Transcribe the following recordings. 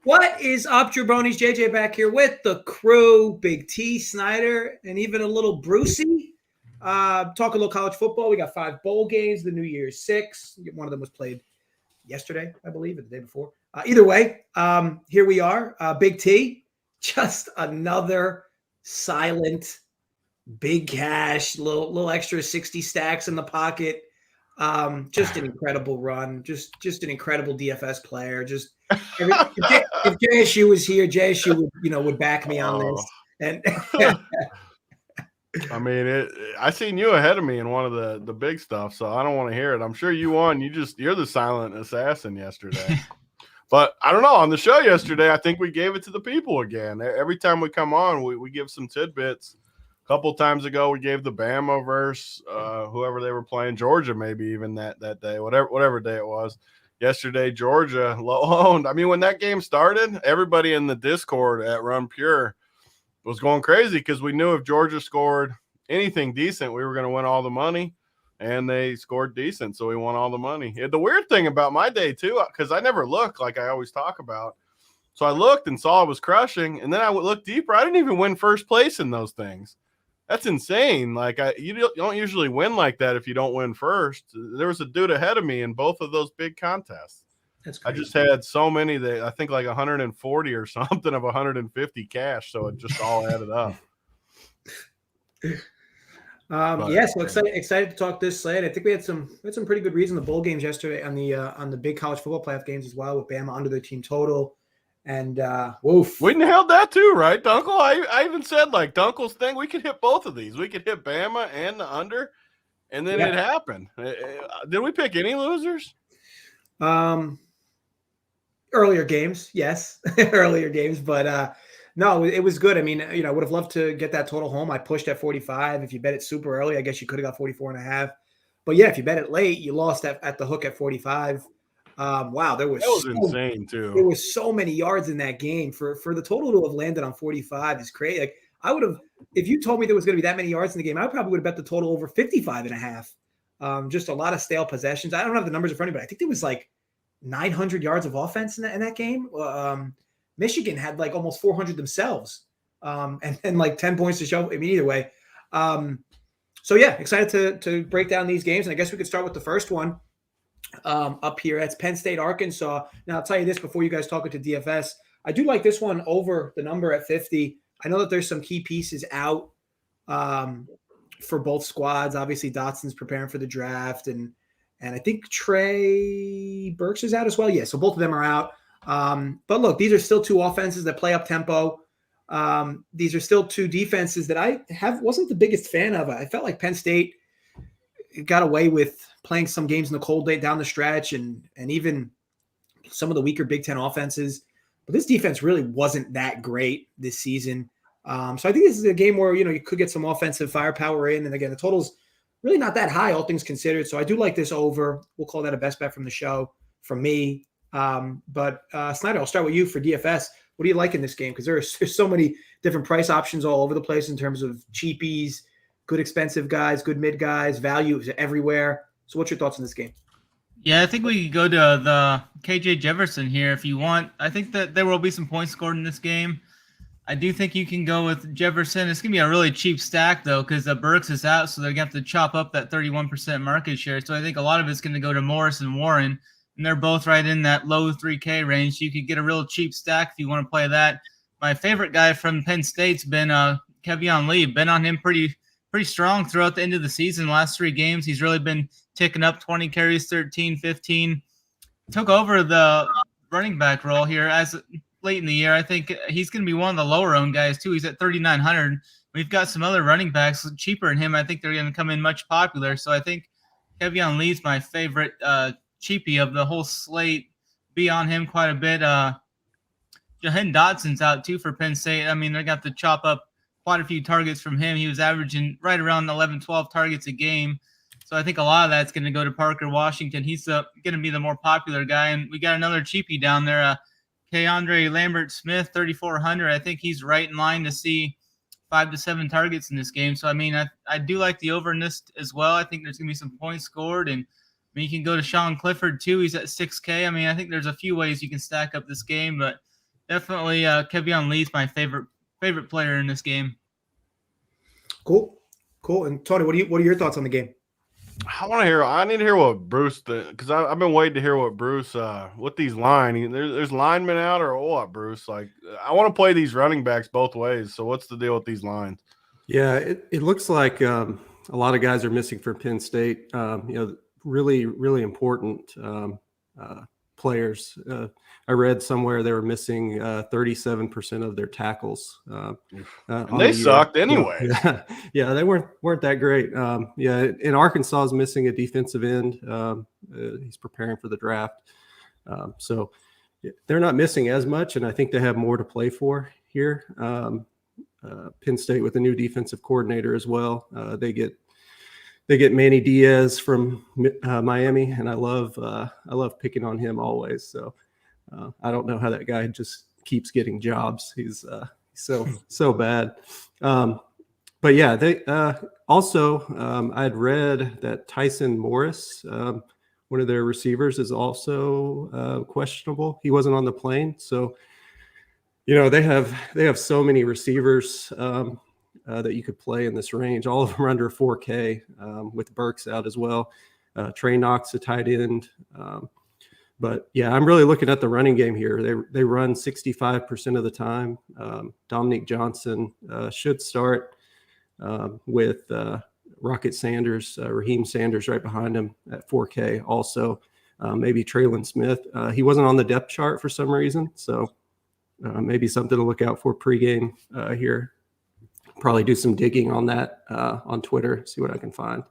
What is up, jabronis? JJ back here with the crew, BigT Snyder, and even a little Brucey. Talk a little college football. We got 5 bowl games. The New Year's 6. One of them was played yesterday, I believe, or the day before. Either way, here we are. Big T, just another silent, big cash, little extra 60 stacks in the pocket. Just an incredible run. Just an incredible DFS player. Just if JSU was here, JSU would back me on this. And I mean, I seen you ahead of me in one of the big stuff, so I don't want to hear it. I'm sure you won. You're the silent assassin yesterday. But I don't know. On the show yesterday, I think we gave it to the people again. Every time we come on, we give some tidbits. A couple times ago, we gave the Bama versus whoever they were playing, Georgia, maybe even that day, whatever day it was. Yesterday, Georgia low-owned. I mean, when that game started, everybody in the Discord at Run Pure was going crazy because we knew if Georgia scored anything decent, we were going to win all the money, and they scored decent, so we won all the money. The weird thing about my day, too, because I never look like I always talk about, so I looked and saw I was crushing, and then I would look deeper. I didn't even win first place in those things. That's insane. Like, you don't usually win like that if you don't win first. There was a dude ahead of me in both of those big contests. That's crazy. I just had so many that I think like 140 or something of 150 cash, so it just all added up. So excited to talk this slate. I think we had some pretty good reads in the bowl games yesterday on the big college football playoff games as well, with Bama under their team total. And woof. We nailed that too, right, Dunkel? I even said, like, Dunkel's thing, we could hit both of these. We could hit Bama and the under, and then it happened. Did we pick any losers? Earlier games, yes. Earlier games, but no, it was good. I mean, I would have loved to get that total home. I pushed at 45. If you bet it super early, I guess you could have got 44.5. But yeah, if you bet it late, you lost at the hook at 45. Wow, that was insane too. There was so many yards in that game for the total to have landed on 45 is crazy. Like, I would have, if you told me there was going to be that many yards in the game, I probably would have bet the total over 55.5. Just a lot of stale possessions. I don't have the numbers in front of me, but I think there was like 900 yards of offense in that game. Michigan had like almost 400 themselves, and then like 10 points to show. I mean, either way. So yeah, excited to break down these games, and I guess we could start with the first one. Up here, that's Penn State, Arkansas. Now, I'll tell you this before you guys talk into DFS. I do like this one over the number at 50. I know that there's some key pieces out for both squads. Obviously, Dotson's preparing for the draft, and I think Trey Burks is out as well. Yeah, so both of them are out. But look, these are still 2 offenses that play up tempo. These are still 2 defenses that I wasn't the biggest fan of. I felt like Penn State got away with playing some games in the cold day down the stretch, and even some of the weaker Big Ten offenses. But this defense really wasn't that great this season. So I think this is a game where, you could get some offensive firepower in. And again, the total's really not that high, all things considered. So I do like this over. We'll call that a best bet from the show from me. But Snyder, I'll start with you for DFS. What do you like in this game? Because there's so many different price options all over the place in terms of cheapies, good expensive guys, good mid guys, value everywhere. So what's your thoughts on this game? Yeah, I think we could go to the KJ Jefferson here if you want. I think that there will be some points scored in this game. I do think you can go with Jefferson. It's going to be a really cheap stack, though, because Burks is out, so they're going to have to chop up that 31% market share. So I think a lot of it's going to go to Morris and Warren, and they're both right in that low 3K range. So you could get a real cheap stack if you want to play that. My favorite guy from Penn State's been Kevion Lee. Been on him pretty strong throughout the end of the season. Last 3 games, he's really been ticking up 20 carries, 13, 15. Took over the running back role here as late in the year. I think he's going to be one of the lower owned guys too. He's at 3,900. We've got some other running backs cheaper than him. I think they're going to come in much popular. So I think Kevion Lee's my favorite cheapie of the whole slate. Be on him quite a bit. Jahan Dotson's out too for Penn State. I mean, they're going to have to chop up quite a few targets from him. He was averaging right around 11, 12 targets a game. So I think a lot of that's going to go to Parker Washington. He's going to be the more popular guy. And we got another cheapie down there, Keandre Lambert-Smith, 3,400. I think he's right in line to see 5 to 7 targets in this game. So, I mean, I do like the over in this as well. I think there's going to be some points scored. And I mean, you can go to Sean Clifford, too. He's at 6K. I mean, I think there's a few ways you can stack up this game. But definitely Kevion Lee's my favorite player in this game. Cool. And Tony, what are your thoughts on the game? I need to hear what Bruce, because I've been waiting to hear what Bruce, what these there's linemen out or what, Bruce? Like, I want to play these running backs both ways. So what's the deal with these lines? Yeah, it looks like a lot of guys are missing for Penn State. Really, really important players. I read somewhere they were missing 37% of their tackles. And they sucked anyway. Yeah, they weren't that great. And Arkansas is missing a defensive end. He's preparing for the draft. So they're not missing as much, and I think they have more to play for here. Penn State with a new defensive coordinator as well. They get Manny Diaz from Miami, and I love picking on him always. So I don't know how that guy just keeps getting jobs. He's so bad. But yeah, they also I'd read that Tyson Morris, one of their receivers, is also questionable. He wasn't on the plane, so they have so many receivers that you could play in this range. All of them are under 4K, with Burks out as well. Trey Knox, a tight end. But yeah, I'm really looking at the running game here. They run 65% of the time. Dominique Johnson should start with Rocket Sanders, Raheem Sanders right behind him at 4K. Also, maybe Traylon Smith. He wasn't on the depth chart for some reason, so maybe something to look out for pregame here. Probably do some digging on that on Twitter, see what I can find.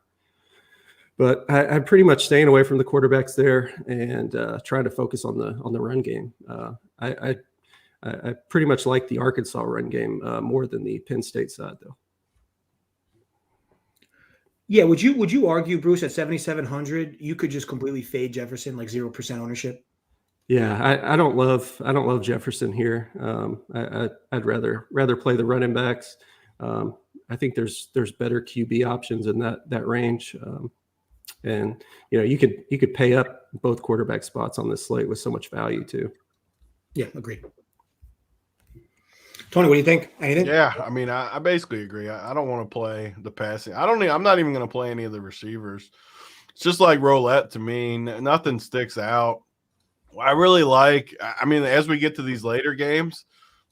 But I'm pretty much staying away from the quarterbacks there and trying to focus on the run game. I pretty much like the Arkansas run game more than the Penn State side, though. Yeah, would you argue, Bruce, at 7,700 you could just completely fade Jefferson, like 0% ownership? Yeah, I don't love Jefferson here. I'd rather play the running backs. I think there's better QB options in that range. And you could pay up both quarterback spots on this slate with so much value too. Yeah, agreed. Tony, what do you think? Anything? Yeah, I mean, I basically agree. I don't want to play the passing. I'm not even going to play any of the receivers. It's just like roulette to me. Nothing sticks out. I really like. I mean, as we get to these later games,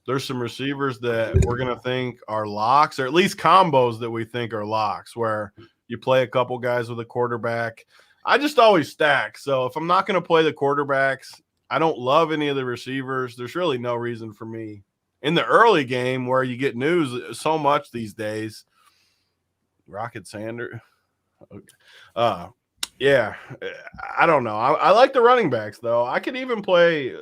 there's some receivers that we're going to think are locks, or at least combos that we think are locks, where you play a couple guys with a quarterback. I just always stack. So if I'm not going to play the quarterbacks, I don't love any of the receivers. There's really no reason for me in the early game where you get news so much these days. Rocket Sander. Yeah, I don't know. I like the running backs, though. I could even play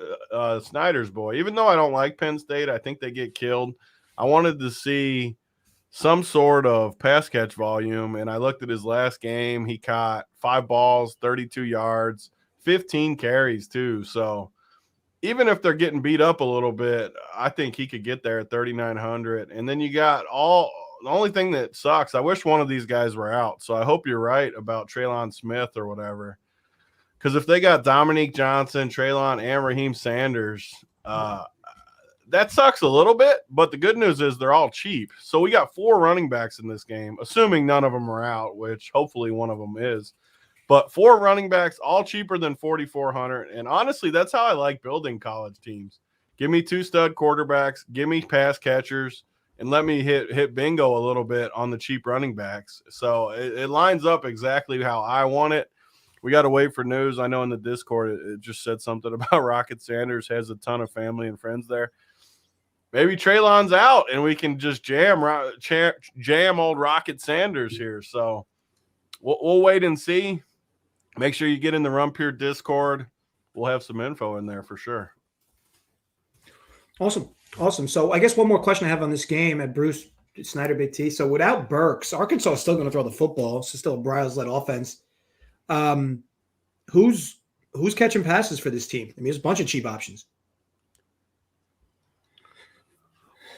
Snyder's boy. Even though I don't like Penn State, I think they get killed. I wanted to see some sort of pass catch volume, and I looked at his last game. He caught 5 balls, 32 yards, 15 carries, too. So even if they're getting beat up a little bit, I think he could get there at 3,900. And then you got the only thing that sucks, I wish one of these guys were out. So I hope you're right about Traylon Smith or whatever. Because if they got Dominique Johnson, Traylon, and Raheem Sanders, that sucks a little bit. But the good news is they're all cheap. So we got 4 running backs in this game, assuming none of them are out, which hopefully one of them is. But 4 running backs, all cheaper than 4,400. And honestly, that's how I like building college teams. Give me 2 stud quarterbacks, give me pass catchers, and let me hit bingo a little bit on the cheap running backs. So it lines up exactly how I want it. We got to wait for news. I know in the Discord it just said something about Rocket Sanders has a ton of family and friends there. Maybe Traylon's out and we can just jam old Rocket Sanders here. So we'll wait and see. Make sure you get in the Rumpier Discord. We'll have some info in there for sure. Awesome. So I guess one more question I have on this game at Bruce Snyder, BigT. So without Burks, Arkansas is still going to throw the football. So still a Briles-led offense. Who's catching passes for this team? I mean, there's a bunch of cheap options.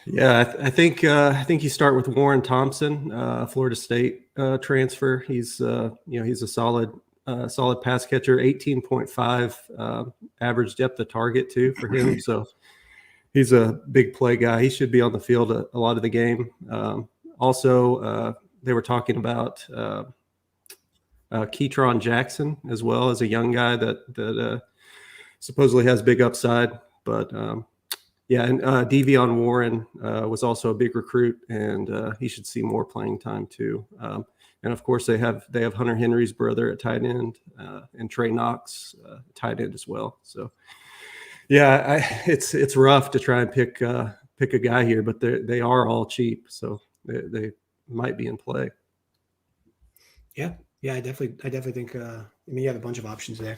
Yeah, I think you start with Warren Thompson, Florida State transfer. He's he's a solid pass catcher, 18.5 average depth of target too for him. So He's a big play guy. He should be on the field a lot of the game. Also, they were talking about Keytron Jackson as well as a young guy that supposedly has big upside. But and Devion Warren was also a big recruit, and he should see more playing time too. And of course, they have Hunter Henry's brother at tight end, and Trey Knox tight end as well. So, yeah, it's rough to try and pick a guy here, but they are all cheap, so they might be in play. Yeah, I definitely think. You have a bunch of options there.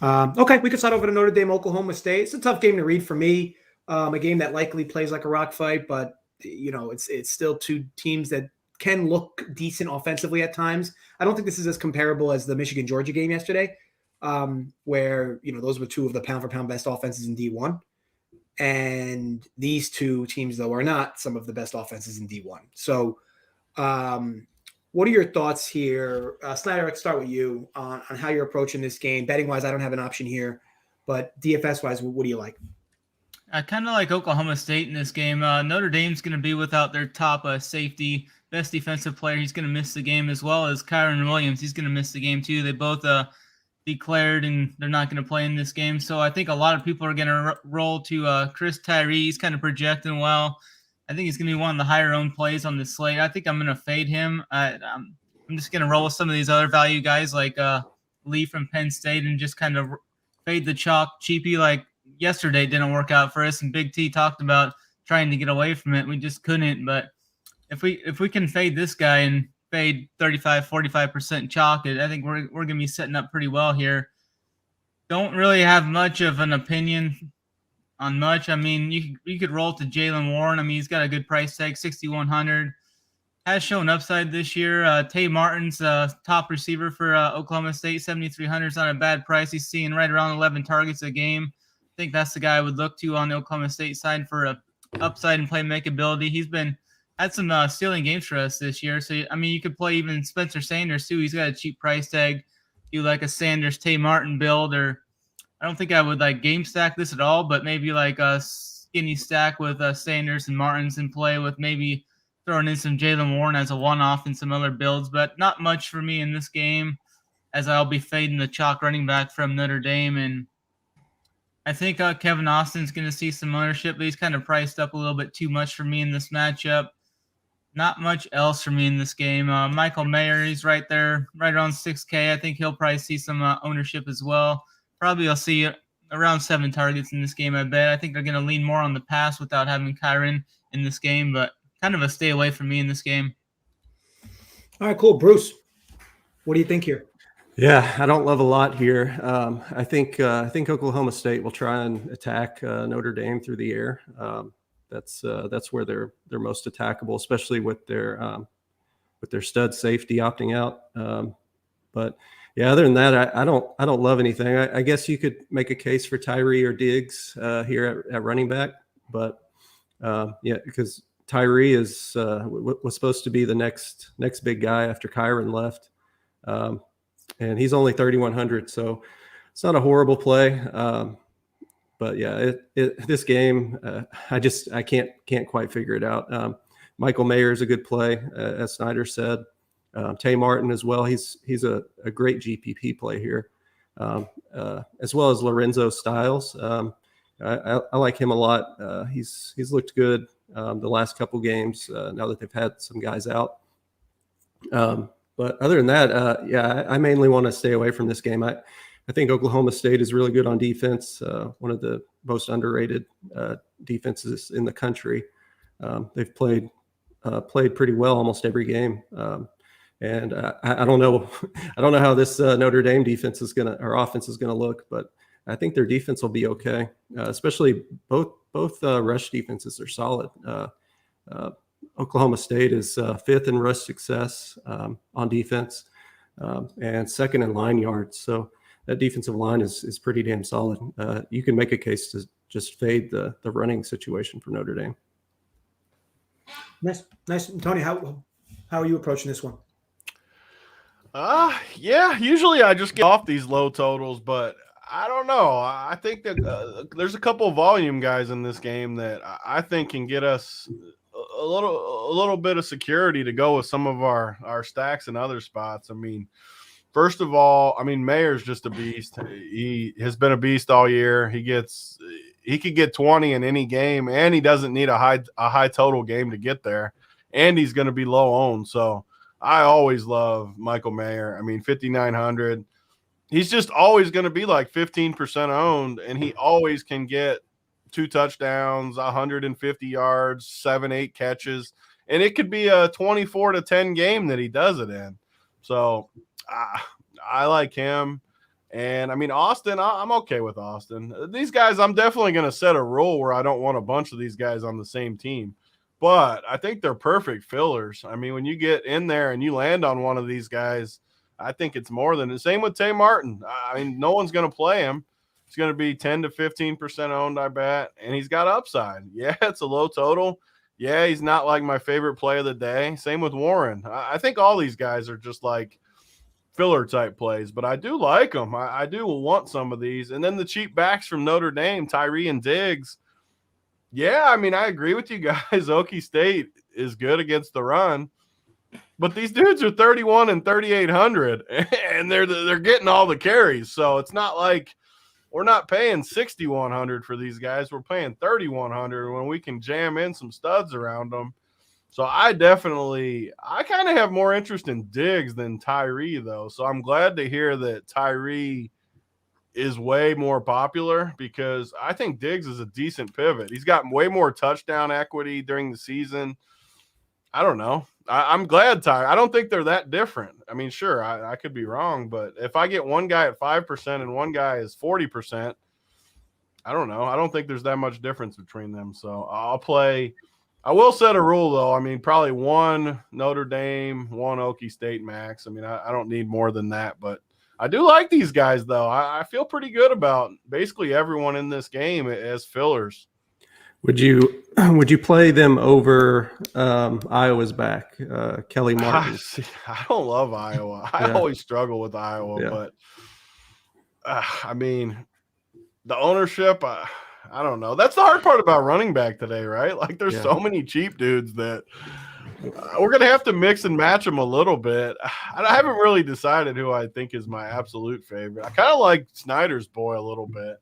Okay, we could start over to Notre Dame, Oklahoma State. It's a tough game to read for me. A game that likely plays like a rock fight, but it's still two teams that can look decent offensively at times. I don't think this is as comparable as the Michigan-Georgia game yesterday, where those were two of the pound-for-pound best offenses in D1. And these two teams, though, are not some of the best offenses in D1. So what are your thoughts here? Snyder, let's start with you on how you're approaching this game. Betting-wise, I don't have an option here, but DFS-wise, what do you like? I kind of like Oklahoma State in this game. Notre Dame's going to be without their top safety, best defensive player. He's going to miss the game, as well as Kyron Williams. He's going to miss the game too. They both declared, and they're not going to play in this game. So I think a lot of people are going to roll to Chris Tyree. He's kind of projecting well. I think he's going to be one of the higher owned plays on this slate. I think I'm going to fade him. I'm just going to roll with some of these other value guys like Lee from Penn State and just kind of fade the chalk cheapy. Like yesterday didn't work out for us, and Big T talked about trying to get away from it. We just couldn't. But if we can fade this guy and fade 35-45% chalk, I think we're going to be setting up pretty well here. Don't really have much of an opinion on much. I mean, you could roll to Jalen Warren. I mean, he's got a good price tag, 6,100. Has shown upside this year. Tay Martin's top receiver for Oklahoma State, 7,300 is not a bad price. He's seeing right around 11 targets a game. I think that's the guy I would look to on the Oklahoma State side for a upside and playmaking ability. He's had some stealing games for us this year. So, I mean, you could play even Spencer Sanders too. He's got a cheap price tag. Do like a Sanders Tay Martin build, or I don't think I would like game stack this at all, but maybe like a skinny stack with Sanders and Martins in play, with maybe throwing in some Jalen Warren as a one-off and some other builds, but not much for me in this game, as I'll be fading the chalk running back from Notre Dame. And I think Kevin Austin's going to see some ownership, but he's kind of priced up a little bit too much for me in this matchup. Not much else for me in this game. Michael Mayer, he's right there, right around 6K. I think he'll probably see some ownership as well. Probably I'll see around 7 targets in this game, I bet. I think they're going to lean more on the pass without having Kyron in this game, but kind of a stay away from me in this game. All right, cool. Bruce, what do you think here? Yeah, I don't love a lot here. I think Oklahoma State will try and attack Notre Dame through the air. That's where they're most attackable, especially with their stud safety opting out. But yeah, other than that, I don't love anything. I guess you could make a case for Tyree or Diggs here at running back, but because Tyree was supposed to be the next big guy after Kyron left, and he's only 3,100, so it's not a horrible play. But yeah, this game, I can't quite figure it out. Michael Mayer is a good play, as Snyder said. Tay Martin as well. He's a great GPP play here, as well as Lorenzo Styles. I like him a lot. He's looked good the last couple games now that they've had some guys out. But other than that, I mainly want to stay away from this game. I think Oklahoma State is really good on defense, one of the most underrated defenses in the country. They've played pretty well almost every game. And I don't know how this Notre Dame defense or offense is gonna look, but I think their defense will be okay. Especially both rush defenses are solid. Oklahoma State is 5th in rush success on defense, and 2nd in line yards. So that defensive line is pretty damn solid. You can make a case to just fade the running situation for Notre Dame. Nice. Tony, how are you approaching this one? Yeah, usually I just get off these low totals, but I don't know. I think that there's a couple of volume guys in this game that I think can get us a little bit of security to go with some of our stacks and other spots. I mean, first of all, I mean, Mayer's just a beast. He has been a beast all year. He could get 20 in any game, and he doesn't need a high total game to get there. And he's going to be low owned. So I always love Michael Mayer. I mean, 5,900. He's just always going to be like 15% owned, and he always can get 2 touchdowns, 150 yards, 7-8 catches, and it could be a 24-10 game that he does it in. So I like him. And I mean, Austin, I'm okay with Austin. These guys, I'm definitely going to set a rule where I don't want a bunch of these guys on the same team, but I think they're perfect fillers. I mean, when you get in there and you land on one of these guys, I think it's more than the same with Tay Martin. I mean, no one's going to play him. He's going to be 10 to 15% owned, I bet. And he's got upside. Yeah, it's a low total. Yeah, he's not like my favorite play of the day. Same with Warren. I think all these guys are just like filler type plays, but I do like them. I do want some of these. And then the cheap backs from Notre Dame, Tyree and Diggs. Yeah, I mean, I agree with you guys. Okie State is good against the run. But these dudes are 31 and 3,800, and they're getting all the carries. So it's not like we're not paying 6,100 for these guys. We're paying 3,100 when we can jam in some studs around them. So I kind of have more interest in Diggs than Tyree, though. So I'm glad to hear that Tyree is way more popular, because I think Diggs is a decent pivot. He's got way more touchdown equity during the season. I don't know. I'm glad I don't think they're that different. I mean, sure, I could be wrong, but if I get one guy at 5% and one guy is 40%, I don't know. I don't think there's that much difference between them. So I will set a rule, though. I mean, probably one Notre Dame, one Okie State max. I mean, I don't need more than that, but I do like these guys, though. I feel pretty good about basically everyone in this game as fillers. Would you play them over Iowa's back, Kelly Martin? I don't love Iowa. I always struggle with Iowa, but I mean, the ownership, I don't know. That's the hard part about running back today, right? Like, there's so many cheap dudes that we're going to have to mix and match them a little bit. I haven't really decided who I think is my absolute favorite. I kind of like Snyder's boy a little bit.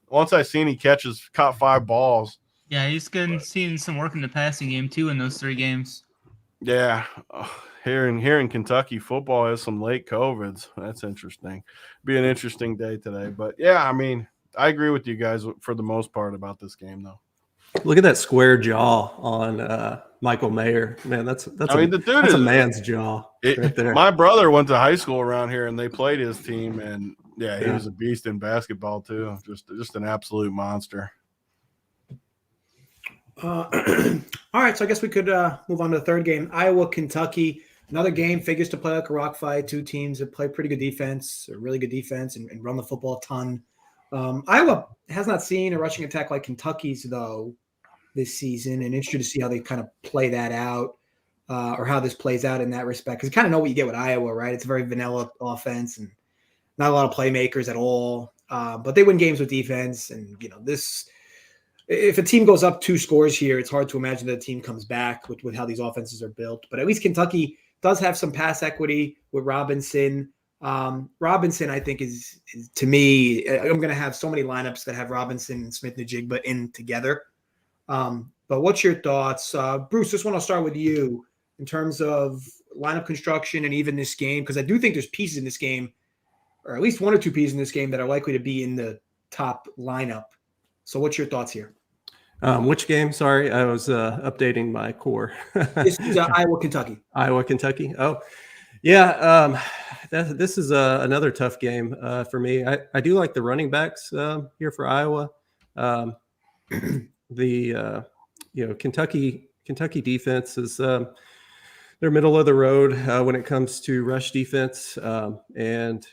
Once I seen he caught 5 balls. Yeah, he's seeing some work in the passing game too in those 3 games. Yeah, here in Kentucky, football has some late COVIDs. That's interesting. Be an interesting day today, but yeah, I mean, I agree with you guys for the most part about this game, though. Look at that square jaw on Michael Mayer. Man, that's a man's jaw right there. My brother went to high school around here, and they played his team, and he was a beast in basketball too. Just an absolute monster. All right, so I guess we could move on to the third game. Iowa, Kentucky. Another game, figures to play like a rock fight. 2 teams that play pretty good defense, or really good defense, and run the football a ton. Iowa has not seen a rushing attack like Kentucky's, though, this season, and interested to see how they kind of play that out, or how this plays out in that respect. Because you kind of know what you get with Iowa, right? It's a very vanilla offense and not a lot of playmakers at all. But they win games with defense, and this. If a team goes up 2 scores here, it's hard to imagine that a team comes back with how these offenses are built. But at least Kentucky does have some pass equity with Robinson. Robinson, I think, is to me, I'm going to have so many lineups that have Robinson and Smith-Njigba in together. But what's your thoughts? Bruce, just want to start with you in terms of lineup construction and even this game, because I do think there's pieces in this game, or at least 1 or 2 pieces in this game that are likely to be in the top lineup. So what's your thoughts here? Which game? Sorry, I was updating my core. This is Iowa, Kentucky. Iowa, Kentucky. Oh, yeah. This is another tough game for me. I do like the running backs here for Iowa. Kentucky defense is they're middle of the road when it comes to rush defense, and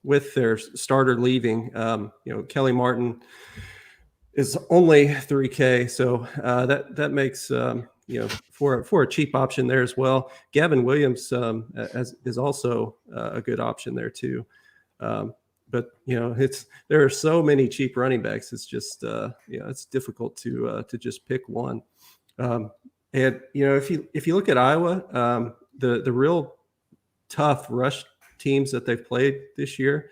with their starter leaving, Kelly Martin is only $3K, so that makes for a cheap option there as well. Gavin Williams is also a good option there too. But there are so many cheap running backs. It's just it's difficult to just pick one. And if you look at Iowa, the real tough rush teams that they've played this year,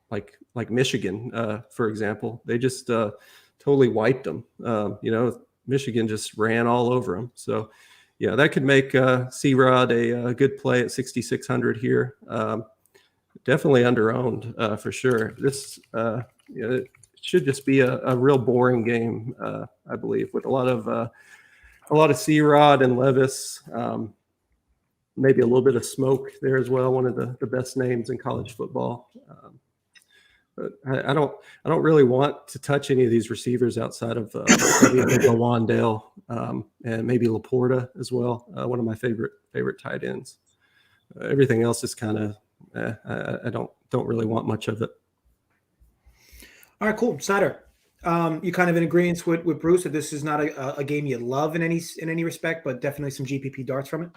like Michigan, for example, they just totally wiped them. Michigan just ran all over them. So, yeah, that could make C-Rod a good play at 6,600 here. Definitely under-owned for sure. This it should just be a real boring game, I believe, with a lot of C-Rod and Levis. Maybe a little bit of Smoke there as well. One of the best names in college football. But I don't really want to touch any of these receivers outside of maybe Wandale and maybe Laporta as well. One of my favorite tight ends. Everything else is kind of I don't really want much of it. All right, cool. Snyder, you kind of in agreement with Bruce that this is not a game you love in any respect, but definitely some GPP darts from it.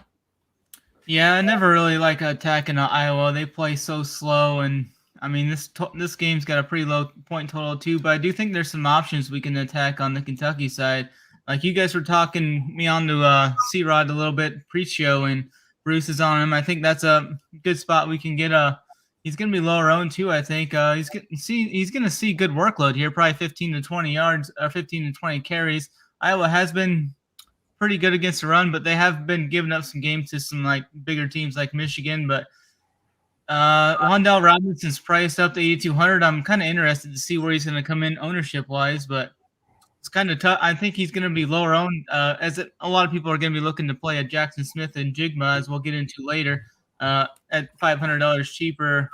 Yeah, I never really like attacking Iowa. They play so slow, and I mean this game's got a pretty low point total too. But I do think there's some options we can attack on the Kentucky side. Like you guys were talking me on to C-Rod a little bit pre-show, and Bruce is on him. I think that's a good spot we can get. He's going to be lower owned too. I think he's going to see good workload here, probably 15 to 20 yards or 15 to 20 carries. Iowa has been pretty good against the run, but they have been giving up some games to some like bigger teams like Michigan. But Wandale Robinson's priced up to 8,200. I'm kind of interested to see where he's going to come in ownership wise, but it's kind of tough. I think he's going to be lower owned, a lot of people are going to be looking to play at Jackson Smith and Jigma, as we'll get into later, at $500 cheaper.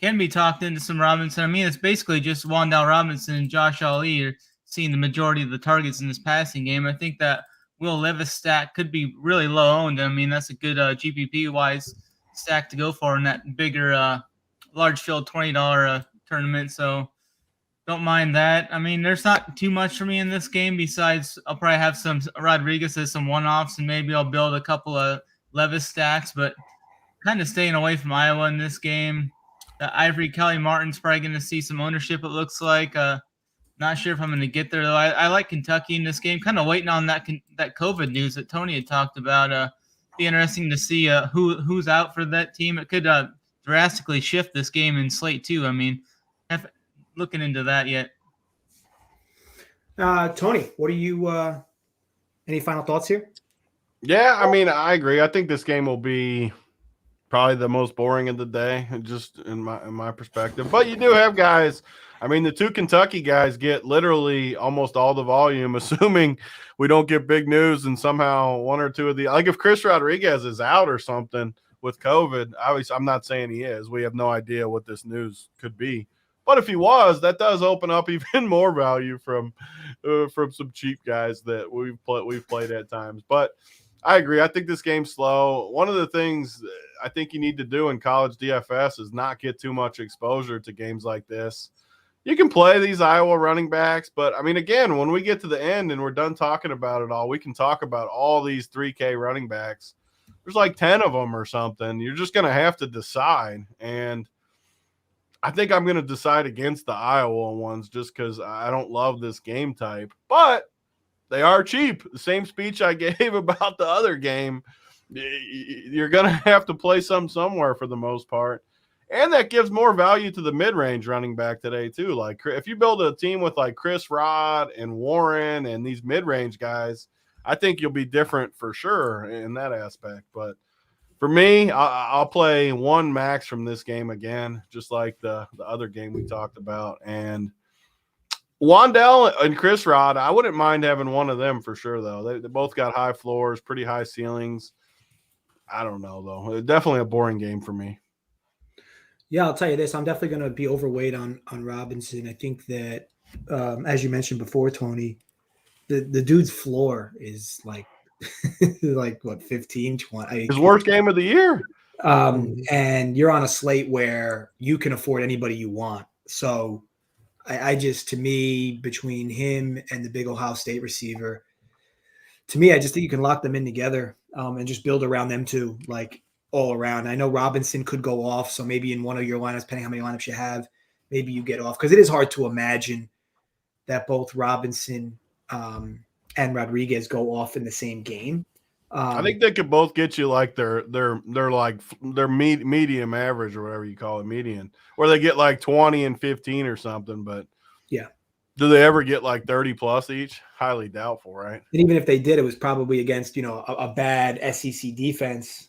Can be talked into some Robinson. I mean, it's basically just Wandale Robinson and Josh Ali are seeing the majority of the targets in this passing game. I think that Will Levis stack could be really low owned. I mean, that's a good GPP wise stack to go for in that bigger, large field $20 tournament. So don't mind that. I mean, there's not too much for me in this game besides I'll probably have some Rodriguez as some one-offs, and maybe I'll build a couple of Levis stacks, but kind of staying away from Iowa in this game. Ivory Kelly Martin's probably going to see some ownership, it looks like. Not sure if I'm going to get there, though. I like Kentucky in this game. Kind of waiting on that COVID news that Tony had talked about. Be interesting to see who's out for that team. It could drastically shift this game in slate, too. I mean, looking into that yet. Tony, what are you any final thoughts here? Yeah, I mean, I agree. I think this game will be probably the most boring of the day, just in my perspective. But you do have guys. I mean, the two Kentucky guys get literally almost all the volume, assuming we don't get big news and somehow one or two of the – like if Chris Rodriguez is out or something with COVID, obviously I'm not saying he is. We have no idea what this news could be. But if he was, that does open up even more value from some cheap guys that we've played at times. But I agree. I think this game's slow. One of the things I think you need to do in college DFS is not get too much exposure to games like this. You can play these Iowa running backs, but, I mean, again, when we get to the end and we're done talking about it all, we can talk about all these 3K running backs. There's like 10 of them or something. You're just going to have to decide. And I think I'm going to decide against the Iowa ones just because I don't love this game type. But they are cheap. The same speech I gave about the other game. You're going to have to play some somewhere for the most part. And that gives more value to the mid-range running back today, too. Like, if you build a team with, like, Chris Rod and Warren and these mid-range guys, I think you'll be different for sure in that aspect. But for me, I'll play one max from this game again, just like the other game we talked about. And Wandale and Chris Rod, I wouldn't mind having one of them for sure, though. They both got high floors, pretty high ceilings. I don't know, though. Definitely a boring game for me. Yeah, I'll tell you this. I'm definitely going to be overweight on Robinson. I think that, as you mentioned before, Tony, the dude's floor is like what, 15, 20. His worst game of the year. And you're on a slate where you can afford anybody you want. So I just, to me, between him and the big Ohio State receiver, to me, I just think you can lock them in together and just build around them too, like all around. I know Robinson could go off, so maybe in one of your lineups, depending how many lineups you have, maybe you get off, because it is hard to imagine that both Robinson and Rodriguez go off in the same game. I think they could both get you like their medium average or whatever you call it, median, or they get like 20 and 15 or something. But yeah, do they ever get like 30 plus each? Highly doubtful, right? And even if they did, it was probably against a bad SEC defense.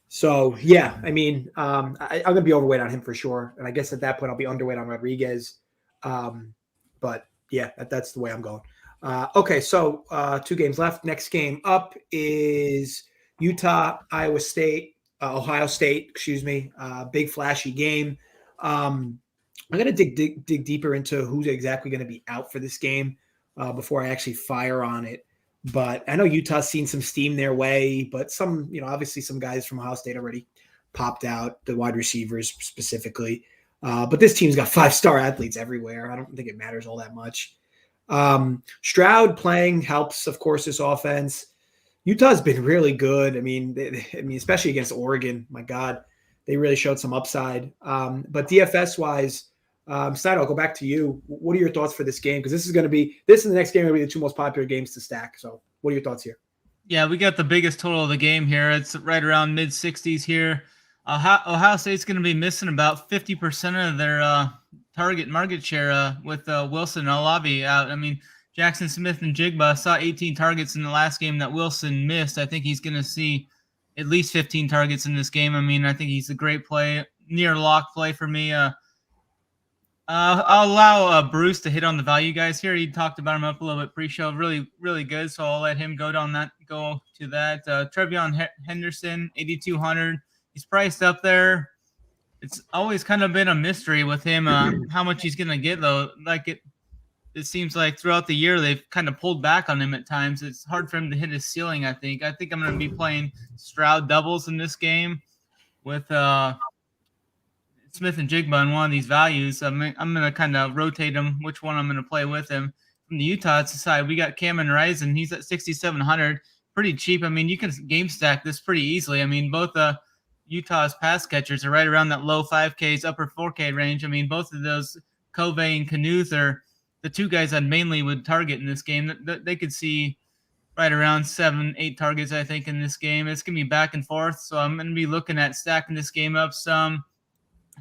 So yeah, I mean, I'm gonna be overweight on him for sure, and I guess at that point I'll be underweight on Rodriguez. But yeah, that's the way I'm going. Okay, so 2 games left. Next game up is Utah, Ohio State, excuse me. Big flashy game. I'm gonna dig deeper into who's exactly going to be out for this game before I actually fire on it. But I know Utah's seen some steam their way, but some, obviously some guys from Ohio State already popped out, the wide receivers specifically. But this team's got 5-star athletes everywhere. I don't think it matters all that much. Stroud playing helps, of course, this offense. Utah's been really good. I mean, especially against Oregon. My God, they really showed some upside. But DFS wise, Snyder, I'll go back to you. What are your thoughts for this game? Because this and the next game are going to be the 2 most popular games to stack. So what are your thoughts here? Yeah, we got the biggest total of the game here. It's right around mid-60s here. Ohio State's going to be missing about 50% of their target market share with Wilson and Olave out. I mean, Jackson Smith and Jigba saw 18 targets in the last game that Wilson missed. I think he's going to see at least 15 targets in this game. I mean, I think he's a great play, near lock play for me. I'll allow Bruce to hit on the value guys here. He talked about him up a little bit pre-show. Really, really good. So I'll let him go to that. Trevion Henderson, 8,200. He's priced up there. It's always kind of been a mystery with him how much he's going to get, though. Like it seems like throughout the year they've kind of pulled back on him at times. It's hard for him to hit his ceiling, I think. I think I'm going to be playing Stroud doubles in this game with Smith and Jigba in one of these values. I'm going to kind of rotate him, which one I'm going to play with him. From the Utah side, we got Cameron Rising. He's at 6,700. Pretty cheap. I mean, you can game stack this pretty easily. I mean, both Utah's pass catchers are right around that low 5Ks, upper 4K range. I mean, both of those, Covey and Knuth, are the 2 guys I mainly would target in this game. They could see right around 7-8 targets, I think, in this game. It's going to be back and forth, so I'm going to be looking at stacking this game up some.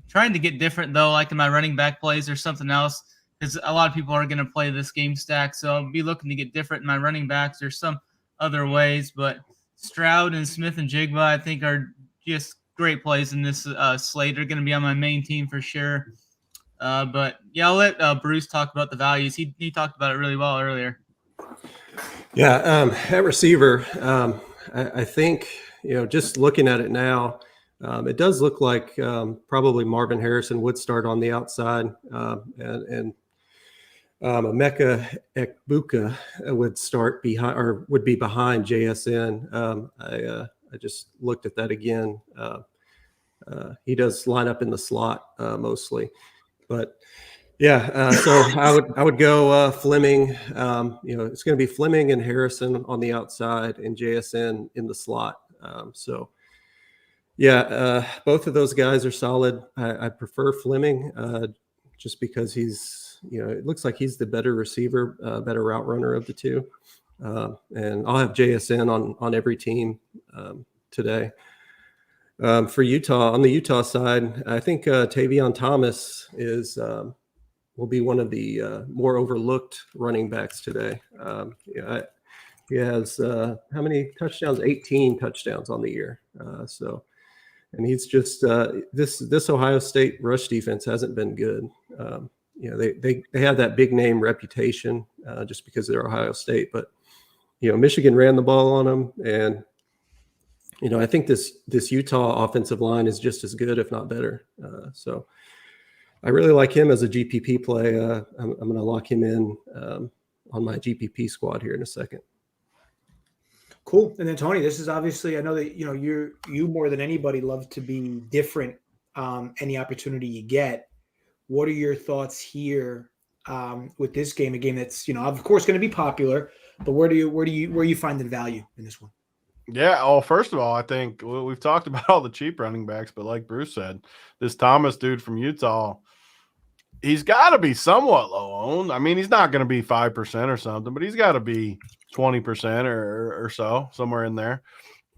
Trying to get different, though, like in my running back plays or something else, because a lot of people are going to play this game stack, so I'll be looking to get different in my running backs or some other ways. But Stroud and Smith and Jigba, I think, are just great plays in this slate. They're going to be on my main team for sure. But yeah, I'll let Bruce talk about the values. He talked about it really well earlier. Yeah, at receiver, I think, just looking at it now, it does look like probably Marvin Harrison would start on the outside, and Emeka Ekbuka would start behind, or would be behind JSN. I just looked at that again. He does line up in the slot mostly, but yeah. So I would go Fleming. It's going to be Fleming and Harrison on the outside, and JSN in the slot. Yeah, both of those guys are solid. I prefer Fleming just because he's, it looks like he's the better receiver, better route runner of the 2. And I'll have JSN on every team today. For Utah, on the Utah side, I think Tavion Thomas will be one of the more overlooked running backs today. He has how many touchdowns? 18 touchdowns on the year. And he's just this Ohio State rush defense hasn't been good. They have that big name reputation just because they're Ohio State, but Michigan ran the ball on them, and I think this Utah offensive line is just as good, if not better. So I really like him as a GPP play. I'm going to lock him in on my GPP squad here in a second. Cool. And then Tony, this is obviously, I know that, you more than anybody love to be different any opportunity you get. What are your thoughts here with this game? A game that's, of course, going to be popular, But where are you finding value in this one? Yeah. Oh, first of all, I think we've talked about all the cheap running backs, but like Bruce said, this Thomas dude from Utah, he's got to be somewhat low owned. I mean, he's not going to be 5% or something, but he's got to be 20% or so, somewhere in there.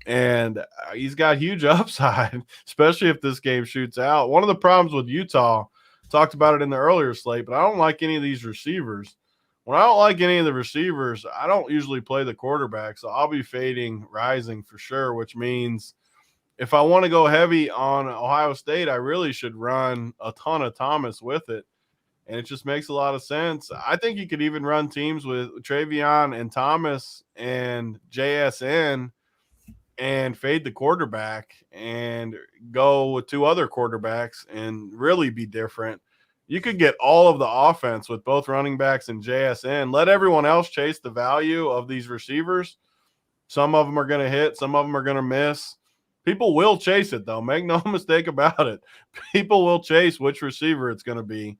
And he's got huge upside, especially if this game shoots out. One of the problems with Utah, talked about it in the earlier slate, but I don't like any of these receivers. When I don't like any of the receivers, I don't usually play the quarterback, so I'll be fading Rising for sure, which means if I want to go heavy on Ohio State, I really should run a ton of Thomas with it, and it just makes a lot of sense. I think you could even run teams with Travion and Thomas and JSN and fade the quarterback and go with two other quarterbacks and really be different. You could get all of the offense with both running backs and JSN. Let everyone else chase the value of these receivers. Some of them are going to hit. Some of them are going to miss. People will chase it, though. Make no mistake about it. People will chase which receiver it's going to be.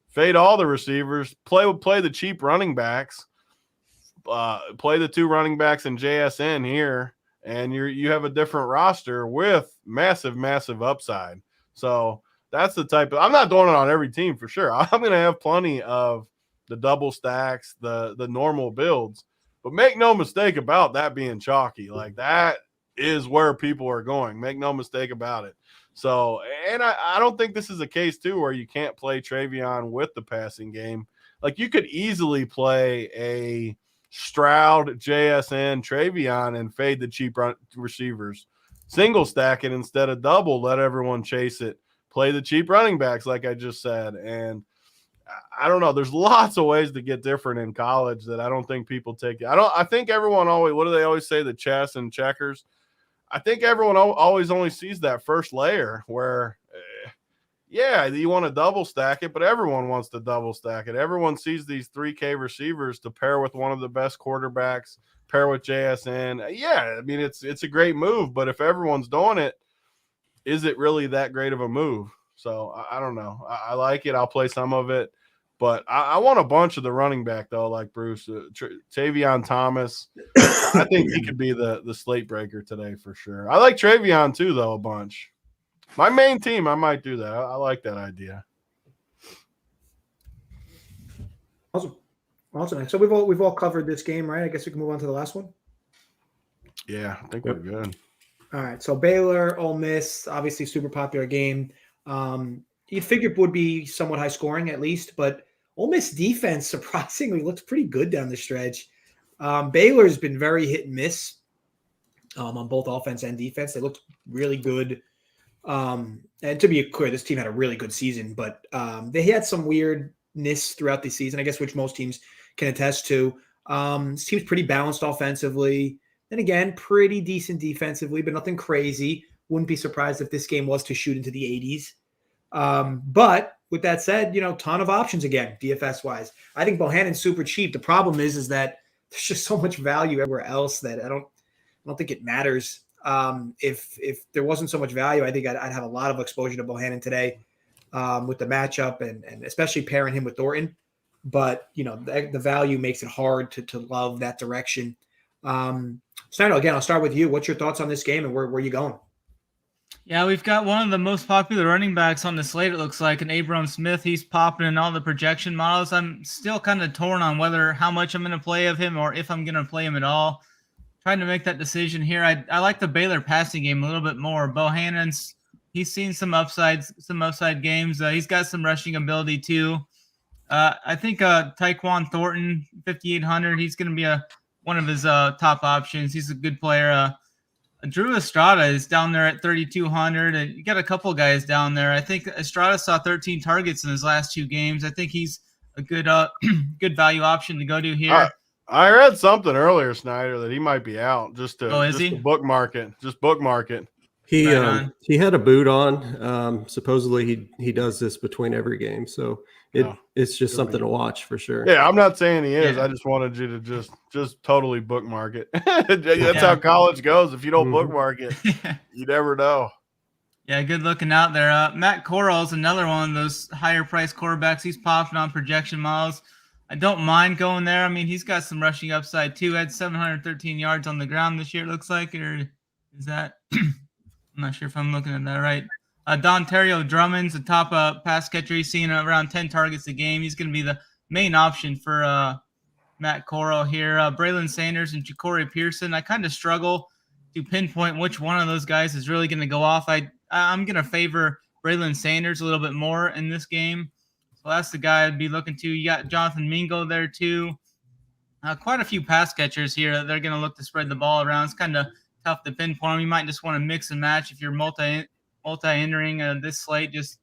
Fade all the receivers. Play the cheap running backs. Play the two running backs and JSN here, and you have a different roster with massive, massive upside. So that's the type of – I'm not doing it on every team for sure. I'm going to have plenty of the double stacks, the normal builds. But make no mistake about that being chalky. Like, that is where people are going. Make no mistake about it. So, and I don't think this is a case, too, where you can't play Travion with the passing game. Like, you could easily play a Stroud, JSN, Travion, and fade the cheap receivers. Single stack it instead of double. Let everyone chase it. Play the cheap running backs, like I just said. And I don't know. There's lots of ways to get different in college that I don't think people take. I think everyone always, what do they always say? The chess and checkers. I think everyone always only sees that first layer where, yeah, you want to double stack it, but everyone wants to double stack it. Everyone sees these 3K receivers to pair with one of the best quarterbacks, pair with JSN. Yeah, I mean, it's a great move, but if everyone's doing it, is it really that great of a move? So I don't know. I like it. I'll play some of it, but I want a bunch of the running back though, like Bruce, Travion Thomas. I think he could be the slate breaker today for sure. I like Travion too, though, a bunch. My main team, I might do that. I like that idea. Awesome. So we've all covered this game, right? I guess we can move on to the last one. Yeah, I think we're good. All right, so Baylor, Ole Miss, obviously super popular game. You'd figure it would be somewhat high scoring at least, but Ole Miss defense surprisingly looks pretty good down the stretch. Baylor's been very hit and miss on both offense and defense. They looked really good. And to be clear, this team had a really good season, but they had some weirdness throughout the season, I guess, which most teams can attest to. This team's pretty balanced offensively. And again, pretty decent defensively, but nothing crazy. Wouldn't be surprised if this game was to shoot into the 80s. But with that said, ton of options again, DFS wise. I think Bohannon's super cheap. The problem is that there's just so much value everywhere else that I don't think it matters. If there wasn't so much value, I think I'd have a lot of exposure to Bohannon today with the matchup and especially pairing him with Thornton. But the value makes it hard to love that direction. Snyder, again, I'll start with you. What's your thoughts on this game and where are you going? Yeah, we've got one of the most popular running backs on the slate, it looks like, an Abram Smith. He's popping in all the projection models. I'm still kind of torn on how much I'm going to play of him or if I'm going to play him at all. Trying to make that decision here. I like the Baylor passing game a little bit more. Bohannon's, he's seen some upside games. He's got some rushing ability too. I think Tyquan Thornton, 5,800, he's going to be one of his top options. He's a good player. Drew Estrada is down there at 3,200, and you got a couple guys down there. I think Estrada saw 13 targets in his last 2 games. I think he's a good good value option to go to here. I read something earlier, Snyder, that he might be out just to bookmark it. Just bookmark it. He had a boot on. Supposedly he does this between every game, so it's just something to watch for sure. Yeah, I'm not saying he is. Yeah. I just wanted you to just totally bookmark it. That's how college goes. If you don't bookmark it, you never know. Yeah, good looking out there. Matt Corral's another one of those higher price quarterbacks. He's popping on projection models. I don't mind going there. I mean, he's got some rushing upside too. Had 713 yards on the ground this year, it looks like. Or is that? I'm not sure if I'm looking at that right. Dontario Drummond's the top pass catcher. He's seeing around 10 targets a game. He's going to be the main option for Matt Corral here. Braylon Sanders and Ja'Cory Pearson. I kind of struggle to pinpoint which one of those guys is really going to go off. I'm going to favor Braylon Sanders a little bit more in this game. So that's the guy I'd be looking to. You got Jonathan Mingo there too. Quite a few pass catchers here. They're going to look to spread the ball around. It's kind of tough to pinpoint them. You might just want to mix and match if you're multi-entering this slate. Just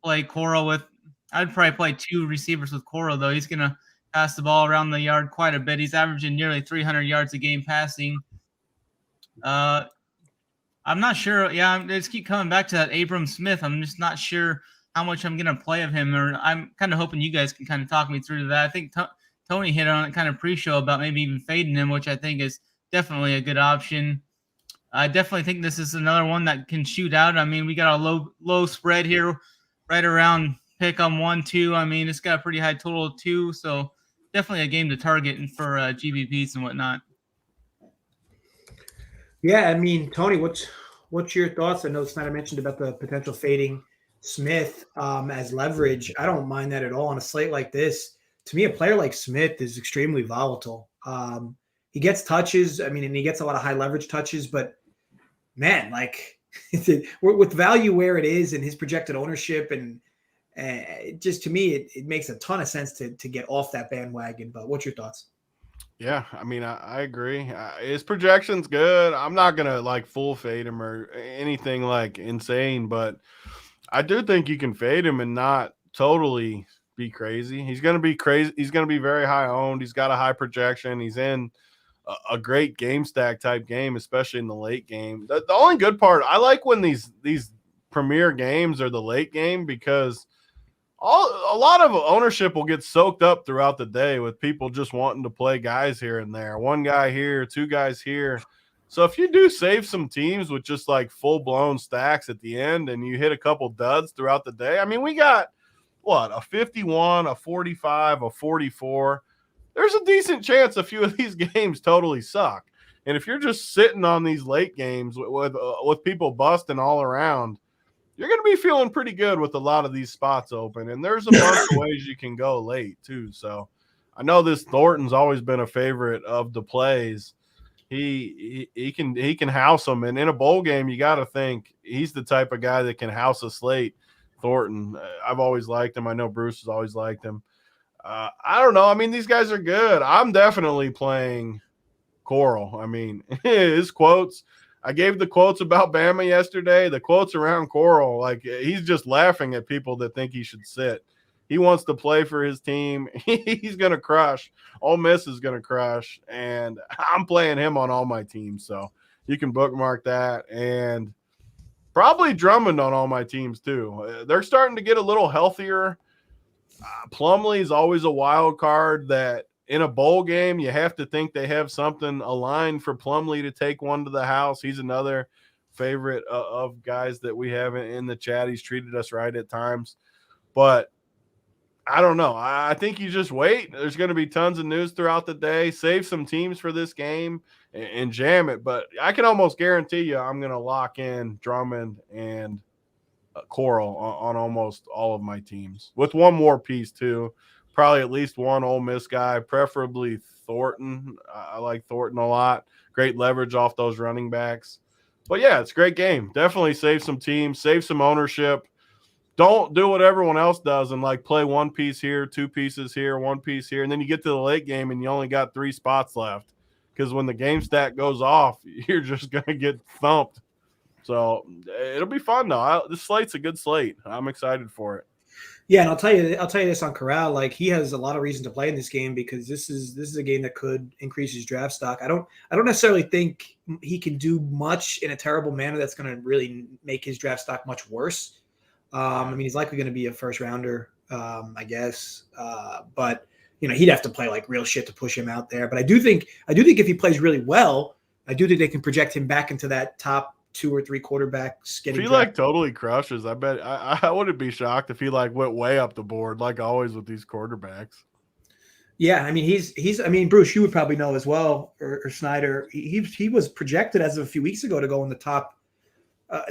play Corral with – I'd probably play 2 receivers with Corral, though. He's going to pass the ball around the yard quite a bit. He's averaging nearly 300 yards a game passing. I'm not sure. Yeah, I just keep coming back to that Abram Smith. I'm just not sure how much I'm going to play of him. Or I'm kind of hoping you guys can kind of talk me through that. I think Tony hit on it kind of pre-show about maybe even fading him, which I think is definitely a good option. I definitely think this is another one that can shoot out. I mean, we got a low spread here, right around pick on 1-2. I mean, it's got a pretty high total of 2, so definitely a game to target for GBPs and whatnot. Yeah, I mean, Tony, what's your thoughts? I know Snyder mentioned about the potential fading Smith as leverage. I don't mind that at all on a slate like this. To me, a player like Smith is extremely volatile. He gets touches. I mean, and he gets a lot of high leverage touches, but man, like with value where it is and his projected ownership and just to me, it makes a ton of sense to get off that bandwagon. But what's your thoughts? Yeah, I mean, I agree. His projection's good. I'm not going to like full fade him or anything like insane, but I do think you can fade him and not totally be crazy. He's going to be crazy. He's going to be very high owned. He's got a high projection. He's in a great game stack type game, especially in the late game. The only good part, I like when these premier games are the late game because a lot of ownership will get soaked up throughout the day with people just wanting to play guys here and there. One guy here, 2 guys here. So if you do save some teams with just like full-blown stacks at the end and you hit a couple duds throughout the day, I mean, we got, a 51, a 45, a 44. There's a decent chance a few of these games totally suck. And if you're just sitting on these late games with people busting all around, you're going to be feeling pretty good with a lot of these spots open. And there's a bunch of ways you can go late too. So I know this Thornton's always been a favorite of the plays. He can house them. And in a bowl game, you got to think he's the type of guy that can house a slate. Thornton, I've always liked him. I know Bruce has always liked him. I don't know. I mean, these guys are good. I'm definitely playing Corral. I mean, his quotes. I gave the quotes about Bama yesterday. The quotes around Corral, like he's just laughing at people that think he should sit. He wants to play for his team. He's going to crush. Ole Miss is going to crush, and I'm playing him on all my teams. So you can bookmark that. And probably Drummond on all my teams too. They're starting to get a little healthier. Plumlee is always a wild card that in a bowl game, you have to think they have something aligned for Plumlee to take one to the house. He's another favorite of guys that we have in the chat. He's treated us right at times. But I don't know. I think you just wait. There's going to be tons of news throughout the day. Save some teams for this game and jam it. But I can almost guarantee you I'm going to lock in Drummond and Corral on almost all of my teams with one more piece too. Probably at least one Ole Miss guy, preferably Thornton. I like Thornton a lot. Great leverage off those running backs. But yeah, it's a great game. Definitely save some teams, save some ownership. Don't do what everyone else does and like play one piece here, 2 pieces here, 1 piece here, and then you get to the late game and you only got 3 spots left. Because when the game stack goes off, you're just gonna get thumped. So it'll be fun though. This slate's a good slate. I'm excited for it. Yeah, and I'll tell you this on Corral. Like he has a lot of reason to play in this game because this is a game that could increase his draft stock. I don't necessarily think he can do much in a terrible manner that's going to really make his draft stock much worse. I mean, he's likely going to be a first rounder, I guess. But he'd have to play like real shit to push him out there. But I do think if he plays really well, I do think they can project him back into that top 2 or 3 quarterbacks. If he like totally crushes, I bet I wouldn't be shocked if he like went way up the board, like always with these quarterbacks. Yeah, I mean he's. I mean Bruce, you would probably know as well, or Snyder. He was projected as of a few weeks ago to go in the top 3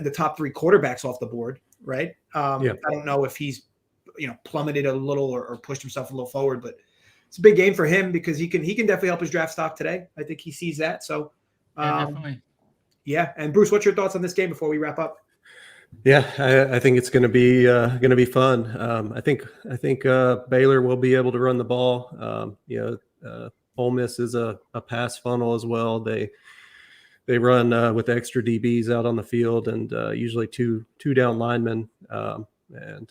quarterbacks off the board, right? Yeah. I don't know if he's plummeted a little or pushed himself a little forward, but it's a big game for him because he can definitely help his draft stock today. I think he sees that. So Definitely. yeah. And Bruce, what's your thoughts on this game before we wrap up? Yeah, I think it's going to be fun. I think Baylor will be able to run the ball. Ole Miss is a pass funnel as well. They run with extra DBs out on the field and usually two down linemen, and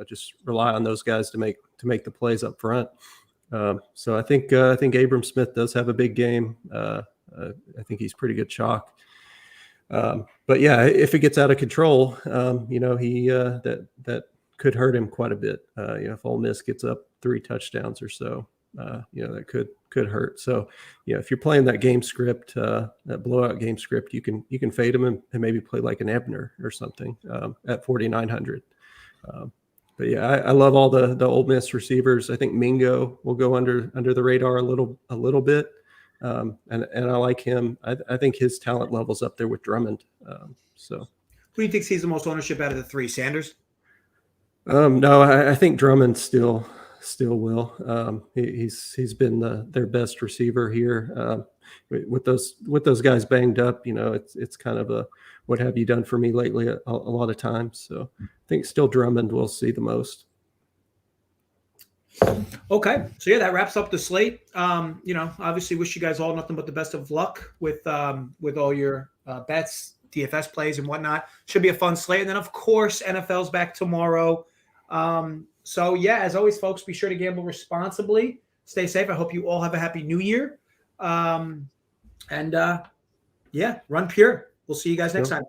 just rely on those guys to make the plays up front. So I think Abram Smith does have a big game. I think he's pretty good chalk. But yeah, if it gets out of control, that could hurt him quite a bit. If Ole Miss gets up 3 touchdowns or so, that could hurt. So, if you're playing that game script, that blowout game script, you can fade him and maybe play like an Ebner or something at 4,900. But yeah, I love all the Ole Miss receivers. I think Mingo will go under the radar a little bit. And I like him. I think his talent level's up there with Drummond. So, Who do you think sees the most ownership out of the 3? Sanders? No, I think Drummond still will. He's been their best receiver here. With those guys banged up, it's kind of a what have you done for me lately a lot of times. So I think still Drummond will see the most. Okay, so yeah, that wraps up the slate. Obviously, wish you guys all nothing but the best of luck with all your bets, DFS plays, and whatnot. Should be a fun slate, and then of course NFL's back tomorrow. So yeah, as always, folks, be sure to gamble responsibly. Stay safe. I hope you all have a happy New Year. Run pure. We'll see you guys next time.